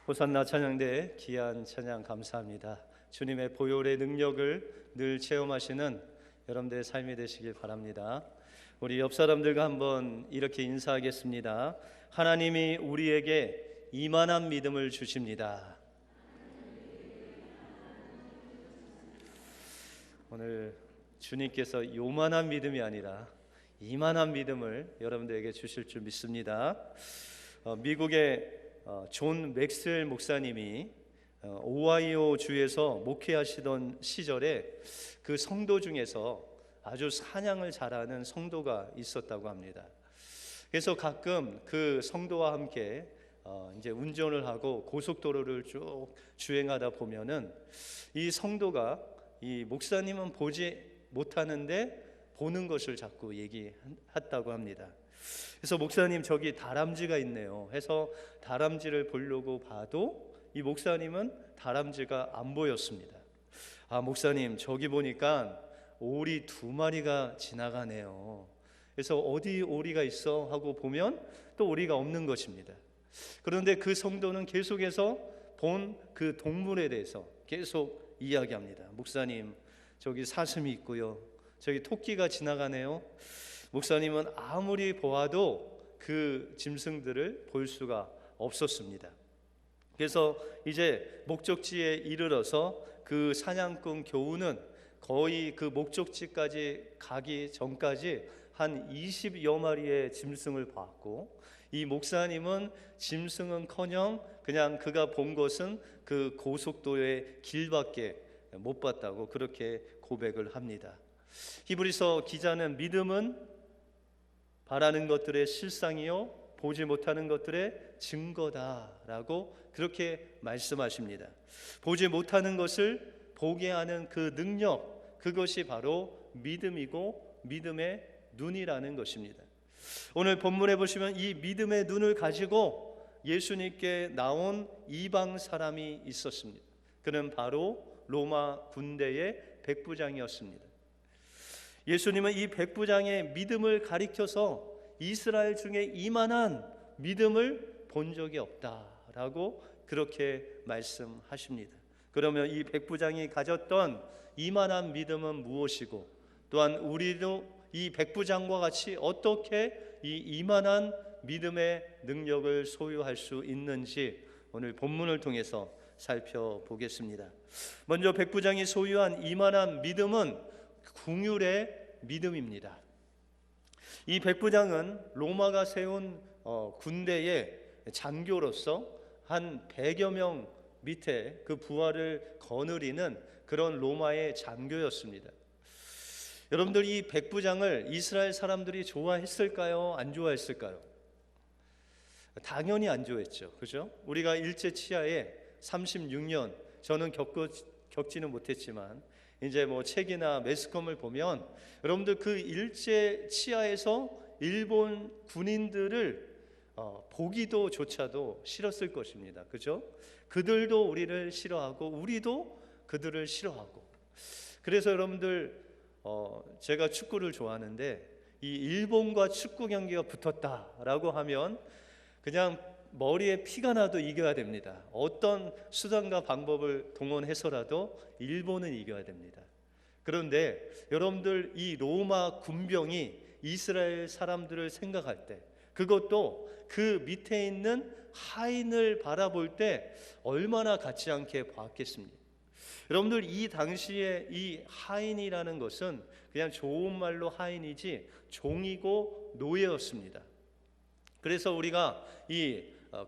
호산나 찬양대 귀한 찬양 감사합니다. 주님의 보혈의 능력을 늘 체험하시는 여러분들의 삶이 되시길 바랍니다. 우리 옆 사람들과 한번 이렇게 인사하겠습니다. 하나님이 우리에게 이만한 믿음을 주십니다. 오늘 주님께서 요만한 믿음이 아니라 이만한 믿음을 여러분들에게 주실 줄 믿습니다. 미국의 존 맥스웰 목사님이 오하이오 주에서 목회하시던 시절에 그 성도 중에서 아주 사냥을 잘하는 성도가 있었다고 합니다. 그래서 가끔 그 성도와 함께 이제 운전을 하고 고속도로를 쭉 주행하다 보면은 이 성도가 이 목사님은 보지 못하는데 보는 것을 자꾸 얘기했다고 합니다. 그래서 목사님 저기 다람쥐가 있네요 해서 다람쥐를 보려고 봐도 이 목사님은 다람쥐가 안 보였습니다. 목사님 저기 보니까 오리 2마리가 지나가네요. 그래서 어디 오리가 있어 하고 보면 또 오리가 없는 것입니다. 그런데 그 성도는 계속해서 본 그 동물에 대해서 계속 이야기합니다. 목사님 저기 사슴이 있고요, 저기 토끼가 지나가네요. 목사님은 아무리 보아도 그 짐승들을 볼 수가 없었습니다. 그래서 이제 목적지에 이르러서 그 사냥꾼 교우는 거의 그 목적지까지 가기 전까지 한 20여 마리의 짐승을 봤고, 이 목사님은 짐승은커녕 그냥 그가 본 것은 그 고속도로의 길밖에 못 봤다고 그렇게 고백을 합니다. 히브리서 기자는 믿음은 바라는 것들의 실상이요 보지 못하는 것들의 증거다라고 그렇게 말씀하십니다. 보지 못하는 것을 보게 하는 그 능력, 그것이 바로 믿음이고 믿음의 눈이라는 것입니다. 오늘 본문에 보시면 이 믿음의 눈을 가지고 예수님께 나온 이방 사람이 있었습니다. 그는 바로 로마 군대의 백부장이었습니다. 예수님은 이 백부장의 믿음을 가리켜서 이스라엘 중에 이만한 믿음을 본 적이 없다라고 그렇게 말씀하십니다. 그러면 이 백부장이 가졌던 이만한 믿음은 무엇이고, 또한 우리도 이 백부장과 같이 어떻게 이 이만한 믿음의 능력을 소유할 수 있는지 오늘 본문을 통해서 살펴보겠습니다. 먼저 백부장이 소유한 이만한 믿음은 긍휼의 믿음입니다. 이 백부장은 로마가 세운 군대의 장교로서 한 100여 명 밑에 그 부하를 거느리는 그런 로마의 장교였습니다. 여러분들 이 백부장을 이스라엘 사람들이 좋아했을까요? 안 좋아했을까요? 당연히 안 좋아했죠. 그죠? 우리가 일제 치하에 36년 저는 겪지는 못했지만 이제 뭐 책이나 매스컴을 보면 여러분들 그 일제 치하에서 일본 군인들을 보기도 조차도 싫었을 것입니다. 그죠? 그들도 우리를 싫어하고 우리도 그들을 싫어하고. 그래서 여러분들 제가 축구를 좋아하는데 이 일본과 축구 경기가 붙었다라고 하면 그냥 머리에 피가 나도 이겨야 됩니다. 어떤 수단과 방법을 동원해서라도 일본은 이겨야 됩니다. 그런데 여러분들 이 로마 군병이 이스라엘 사람들을 생각할 때, 그것도 그 밑에 있는 하인을 바라볼 때 얼마나 같지 않게 봤겠습니까? 여러분들 이 당시에 이 하인이라는 것은 그냥 좋은 말로 하인이지 종이고 노예였습니다. 그래서 우리가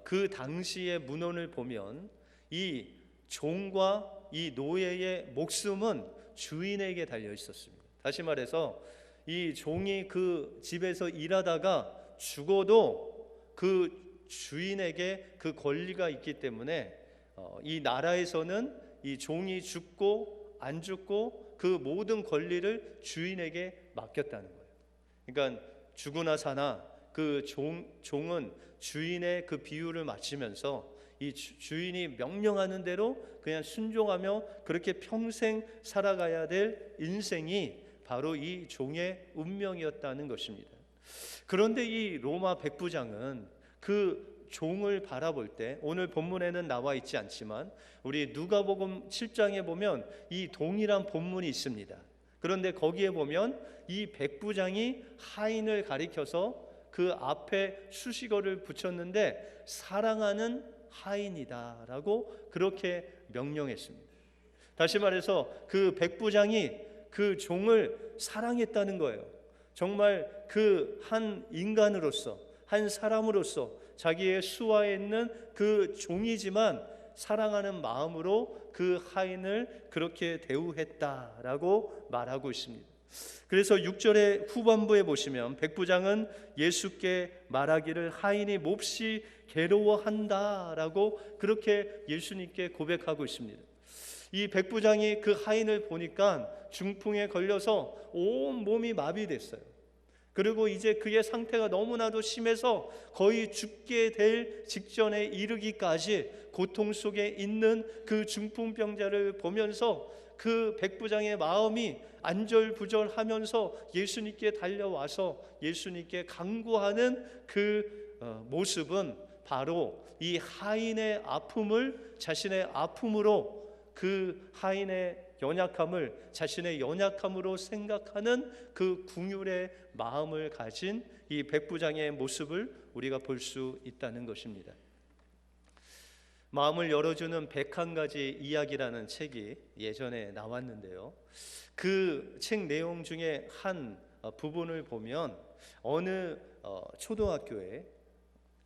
그 당시의 문헌을 보면 이 종과 이 노예의 목숨은 주인에게 달려 있었습니다. 다시 말해서 이 종이 그 집에서 일하다가 죽어도 그 주인에게 그 권리가 있기 때문에 이 나라에서는 이 종이 죽고 안 죽고 그 모든 권리를 주인에게 맡겼다는 거예요. 그러니까 죽으나 사나 그 종은 주인의 그 비유를 맞추면서 이 주인이 명령하는 대로 그냥 순종하며 그렇게 평생 살아가야 될 인생이 바로 이 종의 운명이었다는 것입니다. 그런데 이 로마 백부장은 그 종을 바라볼 때, 오늘 본문에는 나와 있지 않지만 우리 누가복음 7장에 보면 이 동일한 본문이 있습니다. 그런데 거기에 보면 이 백부장이 하인을 가리켜서 그 앞에 수식어를 붙였는데 사랑하는 하인이다라고 그렇게 명령했습니다. 다시 말해서 그 백부장이 그 종을 사랑했다는 거예요. 정말 그 한 인간으로서, 한 사람으로서 자기의 수하에 있는 그 종이지만 사랑하는 마음으로 그 하인을 그렇게 대우했다라고 말하고 있습니다. 그래서 6절의 후반부에 보시면 백부장은 예수께 말하기를 하인이 몹시 괴로워한다라고 그렇게 예수님께 고백하고 있습니다. 이 백부장이 그 하인을 보니까 중풍에 걸려서 온 몸이 마비됐어요. 그리고 이제 그의 상태가 너무나도 심해서 거의 죽게 될 직전에 이르기까지 고통 속에 있는 그 중풍병자를 보면서 그 백부장의 마음이 안절부절하면서 예수님께 달려와서 예수님께 간구하는 그 모습은 바로 이 하인의 아픔을 자신의 아픔으로, 그 하인의 연약함을 자신의 연약함으로 생각하는 그 긍휼의 마음을 가진 이 백부장의 모습을 우리가 볼 수 있다는 것입니다. 마음을 열어주는 101가지 이야기라는 책이 예전에 나왔는데요, 그 책 내용 중에 한 부분을 보면 어느 초등학교에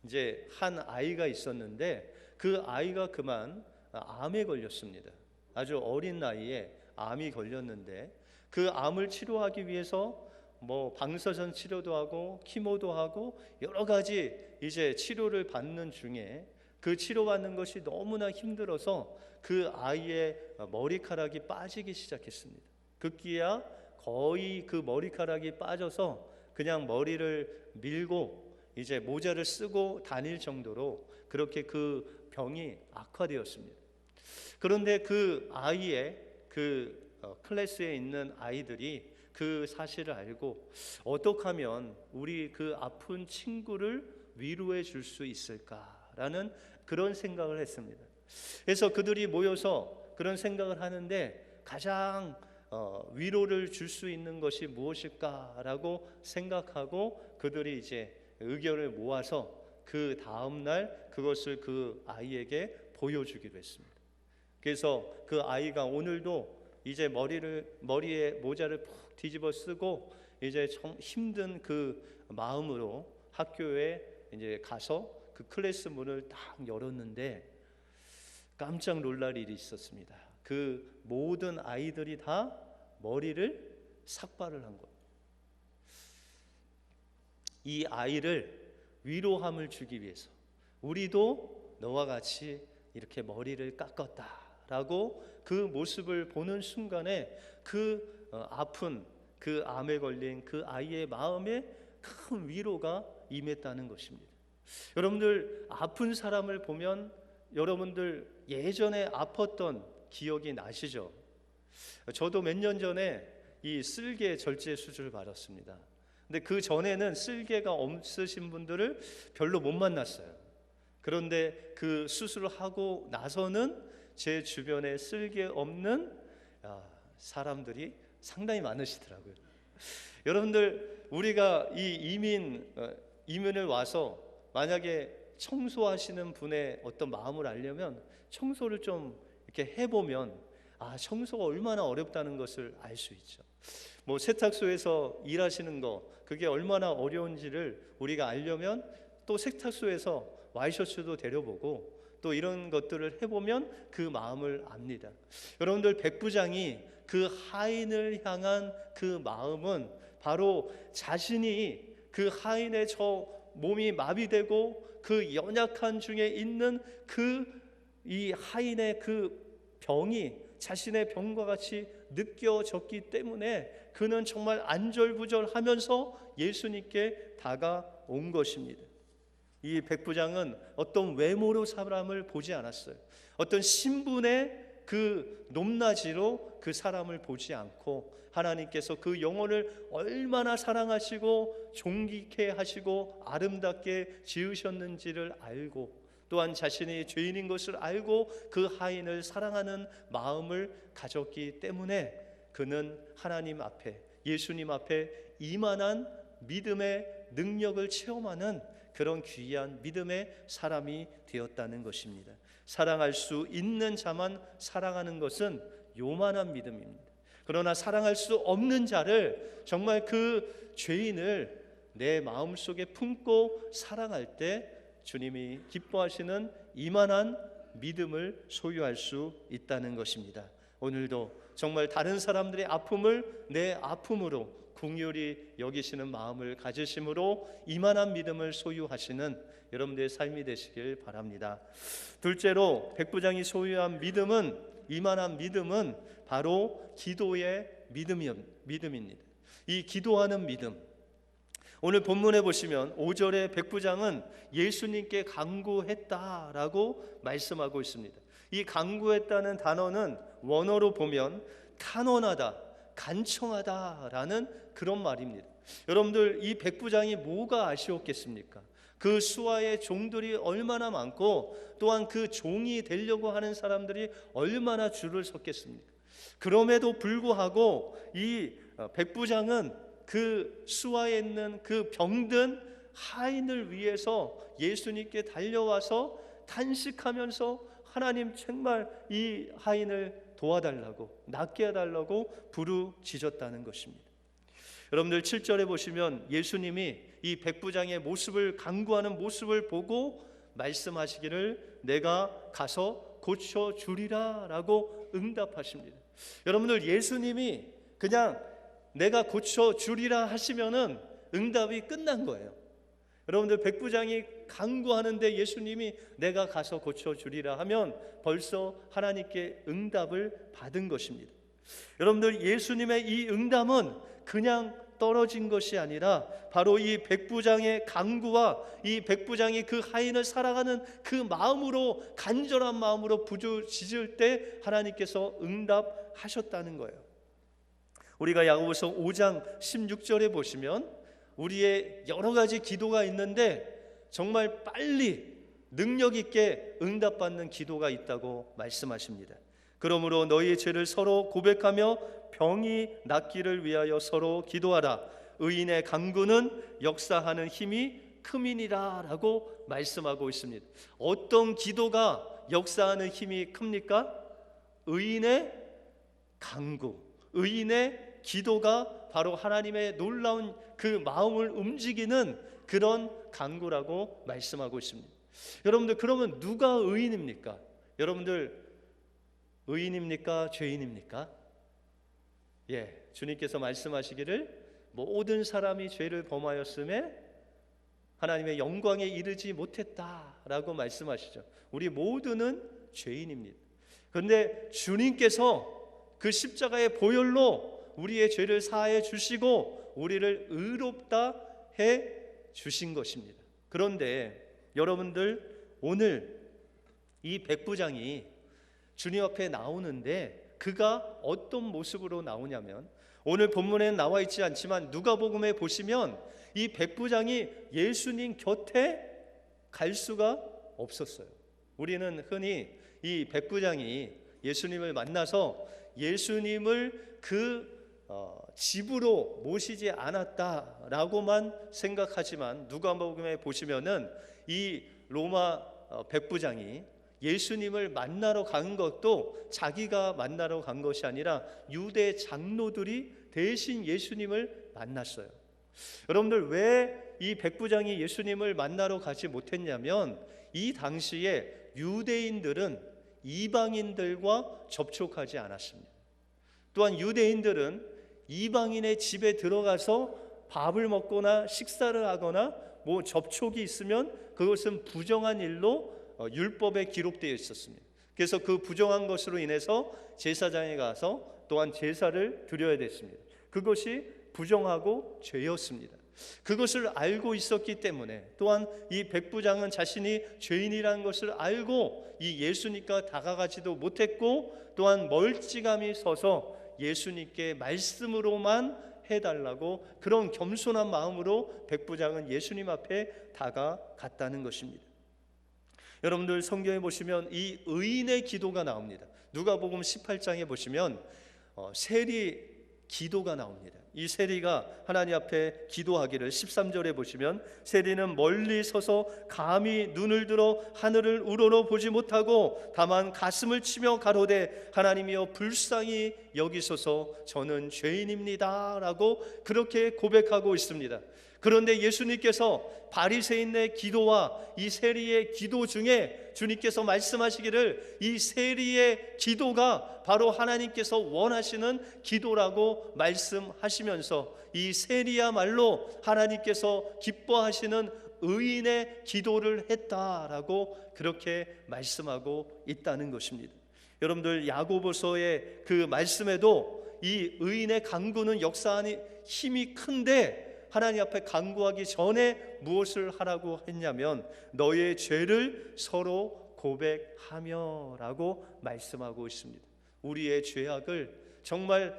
이제 한 아이가 있었는데 그 아이가 그만 암에 걸렸습니다. 아주 어린 나이에 암이 걸렸는데 그 암을 치료하기 위해서 뭐 방사선 치료도 하고 키모도 하고 여러 가지 이제 치료를 받는 중에 그 치료받는 것이 너무나 힘들어서 그 아이의 머리카락이 빠지기 시작했습니다. 급기야 거의 그 머리카락이 빠져서 그냥 머리를 밀고 이제 모자를 쓰고 다닐 정도로 그렇게 그 병이 악화되었습니다. 그런데 그 아이의 그 클래스에 있는 아이들이 그 사실을 알고 어떻게 하면 우리 그 아픈 친구를 위로해 줄 수 있을까라는 그런 생각을 했습니다. 그래서 그들이 모여서 그런 생각을 하는데 가장 위로를 줄 수 있는 것이 무엇일까라고 생각하고 그들이 이제 의견을 모아서 그 다음 날 그것을 그 아이에게 보여주기로 했습니다. 그래서 그 아이가 오늘도 이제 머리에 모자를 푹 뒤집어 쓰고 이제 좀 힘든 그 마음으로 학교에 이제 가서 그 클래스 문을 딱 열었는데 깜짝 놀랄 일이 있었습니다. 그 모든 아이들이 다 머리를 삭발을 한 거예요. 이 아이를 위로함을 주기 위해서 우리도 너와 같이 이렇게 머리를 깎았다라고 그 모습을 보는 순간에 그 아픈 그 암에 걸린 그 아이의 마음에 큰 위로가 임했다는 것입니다. 여러분들 아픈 사람을 보면 여러분들 예전에 아팠던 기억이 나시죠? 저도 몇 년 전에 이 쓸개 절제 수술을 받았습니다. 근데 그 전에는 쓸개가 없으신 분들을 별로 못 만났어요. 그런데 그 수술을 하고 나서는 제 주변에 쓸개 없는 사람들이 상당히 많으시더라고요. 여러분들 우리가 이 이민을 와서 만약에 청소하시는 분의 어떤 마음을 알려면 청소를 좀 이렇게 해보면 청소가 얼마나 어렵다는 것을 알 수 있죠. 뭐 세탁소에서 일하시는 거 그게 얼마나 어려운지를 우리가 알려면 또 세탁소에서 와이셔츠도 데려보고 또 이런 것들을 해보면 그 마음을 압니다. 여러분들 백부장이 그 하인을 향한 그 마음은 바로 자신이 그 하인의 저 몸이 마비되고 그 연약한 중에 있는 이 하인의 그 병이 자신의 병과 같이 느껴졌기 때문에 그는 정말 안절부절하면서 예수님께 다가온 것입니다. 이 백부장은 어떤 외모로 사람을 보지 않았어요. 어떤 신분의 그 높낮이로 그 사람을 보지 않고 하나님께서 그 영혼을 얼마나 사랑하시고 존귀케 하시고 아름답게 지으셨는지를 알고, 또한 자신이 죄인인 것을 알고 그 하인을 사랑하는 마음을 가졌기 때문에 그는 하나님 앞에, 예수님 앞에 이만한 믿음의 능력을 체험하는 그런 귀한 믿음의 사람이 되었다는 것입니다. 사랑할 수 있는 자만 사랑하는 것은 요만한 믿음입니다. 그러나 사랑할 수 없는 자를, 정말 그 죄인을 내 마음속에 품고 사랑할 때 주님이 기뻐하시는 이만한 믿음을 소유할 수 있다는 것입니다. 오늘도 정말 다른 사람들의 아픔을 내 아픔으로 긍휼히 여기시는 마음을 가지심으로 이만한 믿음을 소유하시는 여러분들의 삶이 되시길 바랍니다. 둘째로 백부장이 소유한 믿음은, 이만한 믿음은 바로 기도의 믿음입니다. 이 기도하는 믿음, 오늘 본문에 보시면 5절에 백부장은 예수님께 간구했다라고 말씀하고 있습니다. 이 간구했다는 단어는 원어로 보면 탄원하다, 간청하다라는 그런 말입니다. 여러분들, 이 백부장이 뭐가 아쉬웠겠습니까? 그 수하의 종들이 얼마나 많고, 또한 그 종이 되려고 하는 사람들이 얼마나 줄을 섰겠습니까? 그럼에도 불구하고 이 백부장은 그 수하에 있는 그 병든 하인을 위해서 예수님께 달려와서 탄식하면서 하나님, 정말 이 하인을 도와달라고, 낫게 해달라고 부르짖었다는 것입니다. 여러분들 7절에 보시면 예수님이 이 백부장의 모습을, 간구하는 모습을 보고 말씀하시기를 내가 가서 고쳐주리라 라고 응답하십니다. 여러분들, 예수님이 그냥 내가 고쳐주리라 하시면은 응답이 끝난 거예요. 여러분들, 백부장이 간구하는데 예수님이 내가 가서 고쳐주리라 하면 벌써 하나님께 응답을 받은 것입니다. 여러분들, 예수님의 이 응답은 그냥 떨어진 것이 아니라 바로 이 백부장의 간구와 이 백부장이 그 하인을 사랑하는 그 마음으로, 간절한 마음으로 부르짖을 때 하나님께서 응답하셨다는 거예요. 우리가 야고보서 5장 16절에 보시면 우리의 여러 가지 기도가 있는데 정말 빨리 능력 있게 응답받는 기도가 있다고 말씀하십니다. 그러므로 너희의 죄를 서로 고백하며 병이 낫기를 위하여 서로 기도하라. 의인의 간구는 역사하는 힘이 큼이니라 라고 말씀하고 있습니다. 어떤 기도가 역사하는 힘이 큽니까? 의인의 간구, 의인의 기도가 바로 하나님의 놀라운 그 마음을 움직이는 그런 간구라고 말씀하고 있습니다. 여러분들, 그러면 누가 의인입니까? 여러분들, 의인입니까? 죄인입니까? 주님께서 말씀하시기를 모든 사람이 죄를 범하였음에 하나님의 영광에 이르지 못했다라고 말씀하시죠. 우리 모두는 죄인입니다. 그런데 주님께서 그 십자가의 보혈로 우리의 죄를 사해 주시고 우리를 의롭다 해 주신 것입니다. 그런데 여러분들, 오늘 이 백부장이 주님 앞에 나오는데 그가 어떤 모습으로 나오냐면, 오늘 본문에 나와 있지 않지만 누가복음에 보시면 이 백부장이 예수님 곁에 갈 수가 없었어요. 우리는 흔히 이 백부장이 예수님을 만나서 예수님을 그 집으로 모시지 않았다라고만 생각하지만, 누가복음에 보시면은 이 로마 백부장이 예수님을 만나러 간 것도 자기가 만나러 간 것이 아니라 유대 장로들이 대신 예수님을 만났어요. 여러분들, 왜 이 백부장이 예수님을 만나러 가지 못했냐면, 이 당시에 유대인들은 이방인들과 접촉하지 않았습니다. 또한 유대인들은 이방인의 집에 들어가서 밥을 먹거나 식사를 하거나 뭐 접촉이 있으면 그것은 부정한 일로 율법에 기록되어 있었습니다. 그래서 그 부정한 것으로 인해서 제사장에 가서 또한 제사를 드려야 됐습니다. 그것이 부정하고 죄였습니다. 그것을 알고 있었기 때문에, 또한 이 백부장은 자신이 죄인이라는 것을 알고 이 예수님과 다가가지도 못했고, 또한 멀찌감이 서서 예수님께 말씀으로만 해달라고 그런 겸손한 마음으로 백부장은 예수님 앞에 다가갔다는 것입니다. 여러분들 성경에 보시면 이 의인의 기도가 나옵니다. 누가복음 18장에 보시면 세리 기도가 나옵니다. 이 세리가 하나님 앞에 기도하기를 13절에 보시면, 세리는 멀리 서서 감히 눈을 들어 하늘을 우러러 보지 못하고 다만 가슴을 치며 가로되 하나님이여 불쌍히 여기소서 저는 죄인입니다 라고 그렇게 고백하고 있습니다. 그런데 예수님께서 바리새인의 기도와 이 세리의 기도 중에 주님께서 말씀하시기를 이 세리의 기도가 바로 하나님께서 원하시는 기도라고 말씀하시면서 이 세리야말로 하나님께서 기뻐하시는 의인의 기도를 했다라고 그렇게 말씀하고 있다는 것입니다. 여러분들 야고보서의 그 말씀에도 이 의인의 간구는 역사하니 힘이 큰데, 하나님 앞에 간구하기 전에 무엇을 하라고 했냐면 너의 죄를 서로 고백하며 라고 말씀하고 있습니다. 우리의 죄악을 정말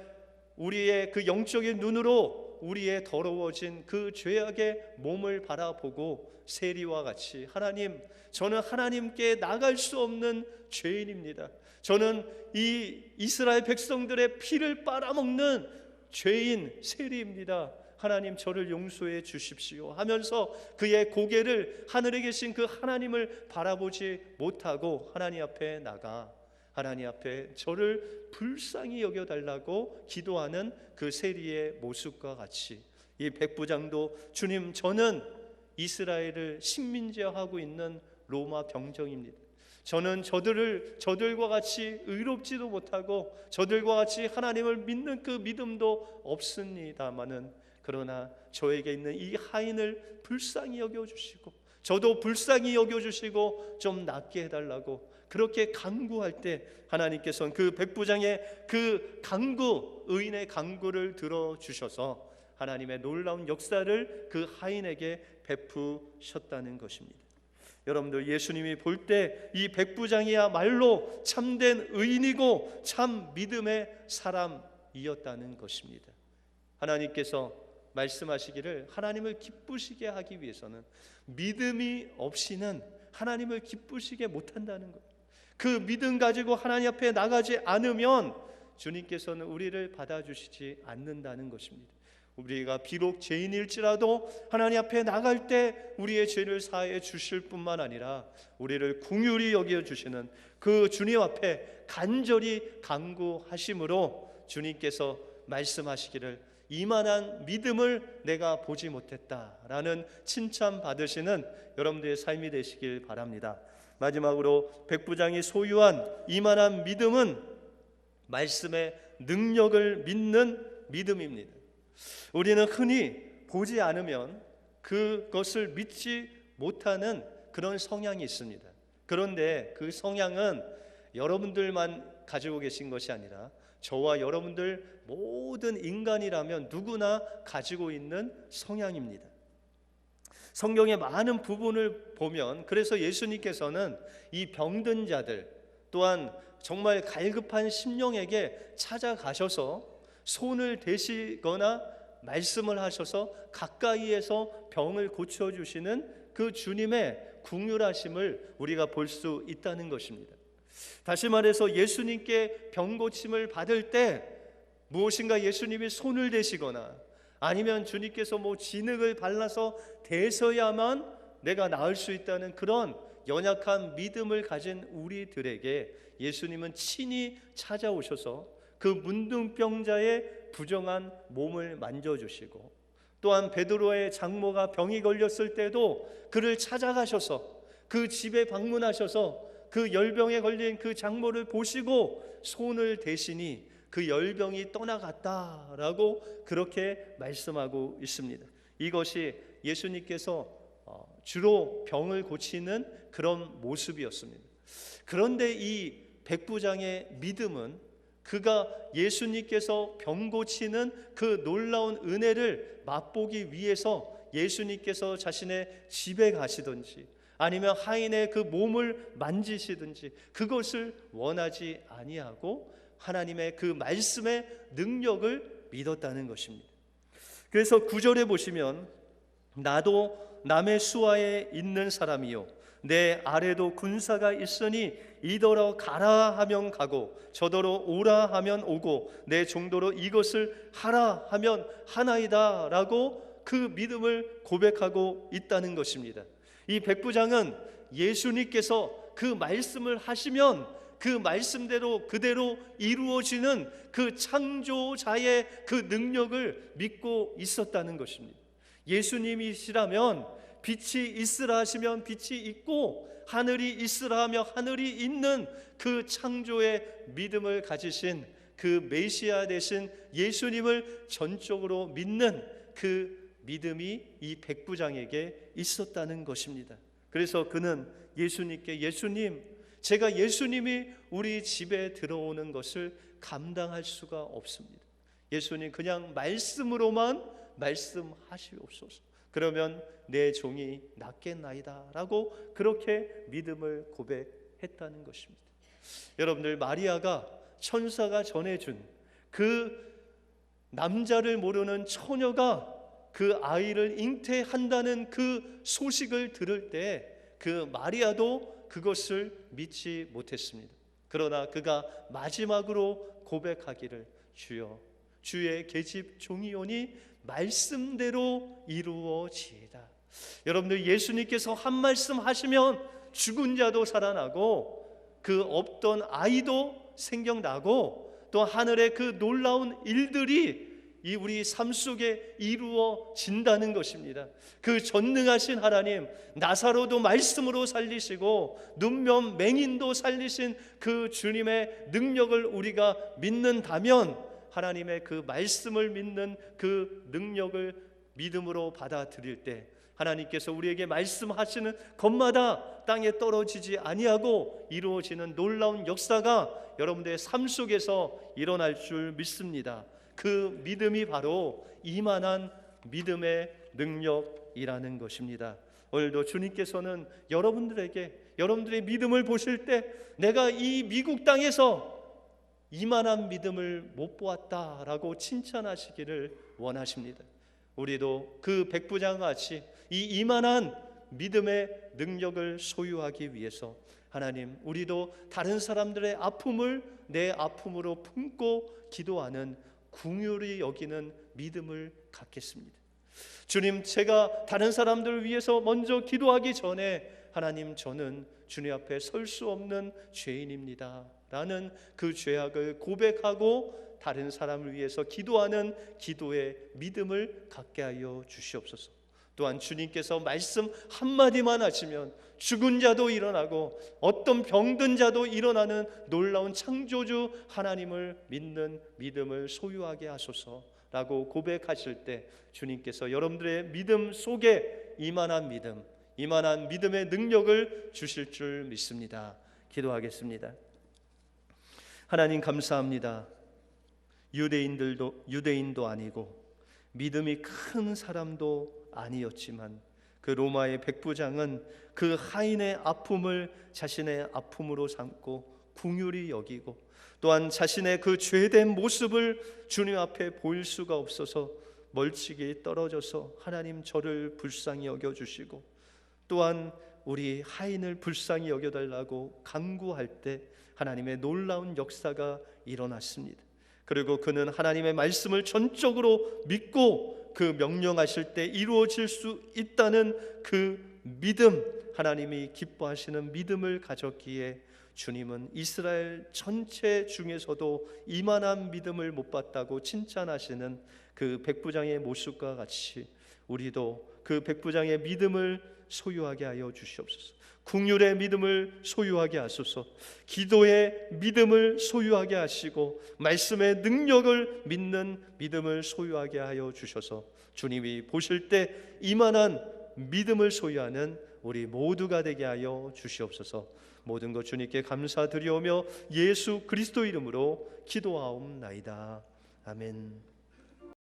우리의 그 영적인 눈으로 우리의 더러워진 그 죄악의 몸을 바라보고 세리와 같이, 하나님, 저는 하나님께 나갈 수 없는 죄인입니다. 저는 이 이스라엘 백성들의 피를 빨아먹는 죄인 세리입니다. 하나님 저를 용서해 주십시오 하면서 그의 고개를 하늘에 계신 그 하나님을 바라보지 못하고 하나님 앞에 나가 하나님 앞에 저를 불쌍히 여겨달라고 기도하는 그 세리의 모습과 같이 이 백부장도, 주님, 저는 이스라엘을 식민지하고 있는 로마 병정입니다. 저는 저들과 같이 의롭지도 못하고 저들과 같이 하나님을 믿는 그 믿음도 없습니다마는, 그러나 저에게 있는 이 하인을 불쌍히 여겨주시고 저도 불쌍히 여겨주시고 좀 낫게 해달라고 그렇게 간구할 때 하나님께서는 그 백부장의 그 간구, 의인의 간구를 들어주셔서 하나님의 놀라운 역사를 그 하인에게 베푸셨다는 것입니다. 여러분들, 예수님이 볼 때 이 백부장이야말로 참된 의인이고 참 믿음의 사람이었다는 것입니다. 하나님께서 말씀하시기를 하나님을 기쁘시게 하기 위해서는 믿음이 없이는 하나님을 기쁘시게 못한다는 것, 그 믿음 가지고 하나님 앞에 나가지 않으면 주님께서는 우리를 받아주시지 않는다는 것입니다. 우리가 비록 죄인일지라도 하나님 앞에 나갈 때 우리의 죄를 사해 주실 뿐만 아니라 우리를 긍휼히 여겨주시는 그 주님 앞에 간절히 간구하심으로 주님께서 말씀하시기를 이만한 믿음을 내가 보지 못했다라는 칭찬 받으시는 여러분들의 삶이 되시길 바랍니다. 마지막으로 백부장이 소유한 이만한 믿음은 말씀의 능력을 믿는 믿음입니다. 우리는 흔히 보지 않으면 그것을 믿지 못하는 그런 성향이 있습니다. 그런데 그 성향은 여러분들만 가지고 계신 것이 아니라 저와 여러분들 모든 인간이라면 누구나 가지고 있는 성향입니다. 성경의 많은 부분을 보면 그래서 예수님께서는 이 병든 자들 또한 정말 갈급한 심령에게 찾아가셔서 손을 대시거나 말씀을 하셔서 가까이에서 병을 고쳐주시는 그 주님의 긍휼하심을 우리가 볼 수 있다는 것입니다. 다시 말해서 예수님께 병 고침을 받을 때 무엇인가 예수님이 손을 대시거나 아니면 주님께서 진흙을 발라서 대서야만 내가 나을 수 있다는 그런 연약한 믿음을 가진 우리들에게 예수님은 친히 찾아오셔서 그 문둥병자의 부정한 몸을 만져주시고, 또한 베드로의 장모가 병이 걸렸을 때도 그를 찾아가셔서 그 집에 방문하셔서 그 열병에 걸린 그 장모를 보시고 손을 대시니 그 열병이 떠나갔다라고 그렇게 말씀하고 있습니다. 이것이 예수님께서 주로 병을 고치는 그런 모습이었습니다. 그런데 이 백부장의 믿음은 그가 예수님께서 병 고치는 그 놀라운 은혜를 맛보기 위해서 예수님께서 자신의 집에 가시든지 아니면 하인의 그 몸을 만지시든지 그것을 원하지 아니하고 하나님의 그 말씀의 능력을 믿었다는 것입니다. 그래서 9절에 보시면 나도 남의 수하에 있는 사람이요 내 아래도 군사가 있으니 이더러 가라 하면 가고 저더러 오라 하면 오고 내 종도로 이것을 하라 하면 하나이다 라고 그 믿음을 고백하고 있다는 것입니다. 이 백부장은 예수님께서 그 말씀을 하시면 그 말씀대로 그대로 이루어지는 그 창조자의 그 능력을 믿고 있었다는 것입니다. 예수님이시라면 빛이 있으라 하시면 빛이 있고 하늘이 있으라 하며 하늘이 있는 그 창조의 믿음을 가지신 그 메시아 되신 예수님을 전적으로 믿는 그 믿음이 이 백부장에게 있었다는 것입니다. 그래서 그는 예수님께 예수님, 제가 예수님이 우리 집에 들어오는 것을 감당할 수가 없습니다. 예수님 그냥 말씀으로만 말씀하시옵소서. 그러면 내 종이 낫겠나이다 라고 그렇게 믿음을 고백했다는 것입니다. 여러분들, 마리아가 천사가 전해준 그 남자를 모르는 처녀가 그 아이를 잉태한다는 그 소식을 들을 때 그 마리아도 그것을 믿지 못했습니다. 그러나 그가 마지막으로 고백하기를 주여 주의 계집 종이오니 말씀대로 이루어지이다. 여러분들, 예수님께서 한 말씀 하시면 죽은 자도 살아나고 그 없던 아이도 생겨나고 또 하늘의 그 놀라운 일들이 이 우리 삶 속에 이루어진다는 것입니다. 그 전능하신 하나님, 나사로도 말씀으로 살리시고 눈먼 맹인도 살리신 그 주님의 능력을 우리가 믿는다면 하나님의 그 말씀을 믿는 그 능력을 믿음으로 받아들일 때 하나님께서 우리에게 말씀하시는 것마다 땅에 떨어지지 아니하고 이루어지는 놀라운 역사가 여러분들의 삶 속에서 일어날 줄 믿습니다. 그 믿음이 바로 이만한 믿음의 능력이라는 것입니다. 오늘도 주님께서는 여러분들의 믿음을 보실 때 내가 이 미국 땅에서 이만한 믿음을 못 보았다라고 칭찬하시기를 원하십니다. 우리도 그 백부장과 같이 이 이만한 믿음의 능력을 소유하기 위해서 하나님, 우리도 다른 사람들의 아픔을 내 아픔으로 품고 기도하는 긍휼히 여기는 믿음을 갖겠습니다. 주님, 제가 다른 사람들을 위해서 먼저 기도하기 전에 하나님, 저는 주님 앞에 설 수 없는 죄인입니다 라는 그 죄악을 고백하고 다른 사람을 위해서 기도하는 기도의 믿음을 갖게 하여 주시옵소서. 또한 주님께서 말씀 한마디만 하시면 죽은 자도 일어나고 어떤 병든 자도 일어나는 놀라운 창조주 하나님을 믿는 믿음을 소유하게 하소서라고 고백하실 때 주님께서 여러분들의 믿음 속에 이만한 믿음의 능력을 주실 줄 믿습니다. 기도하겠습니다. 하나님, 감사합니다. 유대인도 아니고 믿음이 큰 사람도 아니었지만 그 로마의 백부장은 그 하인의 아픔을 자신의 아픔으로 삼고 긍휼히 여기고 또한 자신의 그 죄된 모습을 주님 앞에 보일 수가 없어서 멀찍이 떨어져서 하나님, 저를 불쌍히 여겨주시고 또한 우리 하인을 불쌍히 여겨달라고 간구할 때 하나님의 놀라운 역사가 일어났습니다. 그리고 그는 하나님의 말씀을 전적으로 믿고 그 명령하실 때 이루어질 수 있다는 그 믿음, 하나님이 기뻐하시는 믿음을 가졌기에 주님은 이스라엘 전체 중에서도 이만한 믿음을 못 봤다고 칭찬하시는 그 백부장의 모습과 같이 우리도 그 백부장의 믿음을 소유하게 하여 주시옵소서. 긍휼의 믿음을 소유하게 하소서. 기도의 믿음을 소유하게 하시고 말씀의 능력을 믿는 믿음을 소유하게 하여 주셔서 주님이 보실 때 이만한 믿음을 소유하는 우리 모두가 되게 하여 주시옵소서. 모든 것 주님께 감사드리오며 예수 그리스도 이름으로 기도하옵나이다. 아멘.